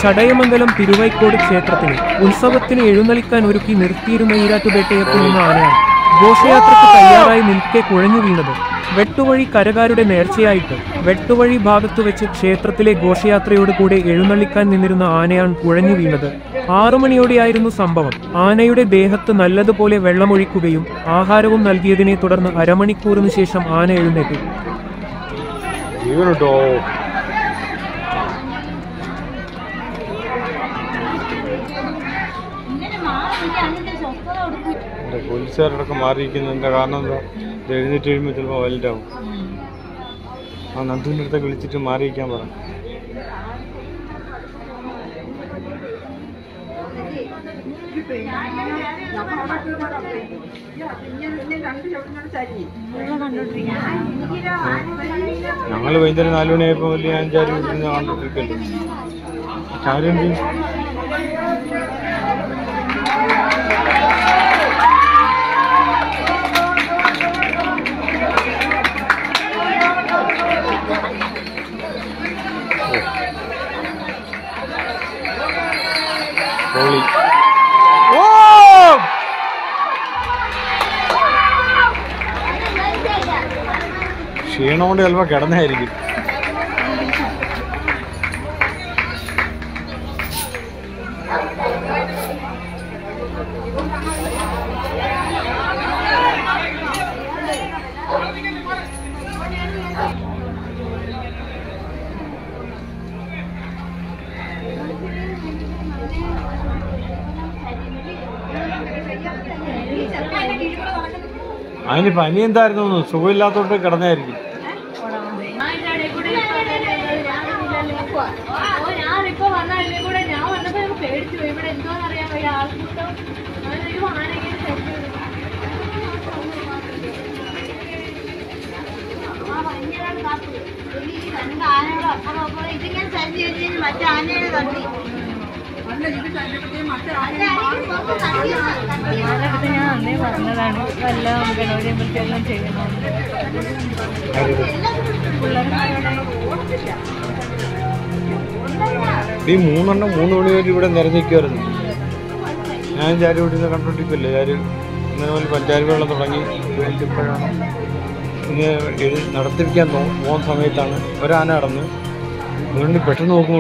ചടയമംഗലം തിരുവൈക്കോട് ക്ഷേത്രത്തിന് ഉത്സവത്തിന് എഴുന്നള്ളിക്കാൻ ഒരുക്കി നിർത്തിയിരുന്ന ഈരാറ്റുപേട്ടയത്തു നിന്ന ആനയാണ് ഘോഷയാത്രയ്ക്ക് തയ്യാറായി നിൽക്കെ കുഴഞ്ഞു വീണത്. വെട്ടുവഴി കരകാരുടെ നേർച്ചയായിട്ട് വെട്ടുവഴി ഭാഗത്തു വെച്ച് ക്ഷേത്രത്തിലെ ഘോഷയാത്രയോട് കൂടെ എഴുന്നള്ളിക്കാൻ നിന്നിരുന്ന ആനയാണ് കുഴഞ്ഞു വീണത്. 6 മണിയോടെയായിരുന്നു സംഭവം. ആനയുടെ ദേഹത്ത് നല്ലതുപോലെ വെള്ളമൊഴിക്കുകയും ആഹാരവും നൽകിയതിനെ തുടർന്ന് അരമണിക്കൂറിനു ശേഷം ആന എഴുന്നേറ്റു. പോലീസുകാരടക്കം മാറിയിരിക്കുന്നതിൻ്റെ കാരണം എന്താ? എഴുന്നേറ്റ് കഴിയുമ്പോൾ ചിലപ്പോൾ വലുതാവും. ആ നന്ദുവിൻ്റെ അടുത്തൊക്കെ വിളിച്ചിട്ട് മാറിയിരിക്കാൻ പറ. ഞങ്ങൾ വൈകുന്നേരം 4 മണിയായപ്പോൾ വലിയ 5-6 വീട്ടിൽ കണ്ടിട്ടിരിക്കല്ലോ. കാര്യം ക്ഷീണം കൊണ്ട് ചിലപ്പോൾ കിടന്നായിരിക്കും. അതിന് പനി എന്തായിരുന്നു? സുഖമില്ലാത്തോട്ട് കിടന്നായിരിക്കും. ഞാൻ അന്നേ പറഞ്ഞതാണ് വല്ല അമ്പലവരെല്ലാം ചെയ്യണം. ഈ 3 മണി വരെ ഇവിടെ നിരന്നിരിക്കുമായിരുന്നു. ഞാൻ ചാരി വീട്ടിൽ കണ്ടോണ്ടിരിക്കില്ലേ, ചാരി ഇങ്ങനെ പോലെ പഞ്ചായത്ത് വെള്ളം തുടങ്ങി ഇപ്പോഴാണ് ഇങ്ങനെ നടത്തിരിക്കാൻ പോകുന്ന സമയത്താണ് ഒരാന കടന്ന് അതുകൊണ്ട് പെട്ടെന്ന് നോക്കുമ്പോൾ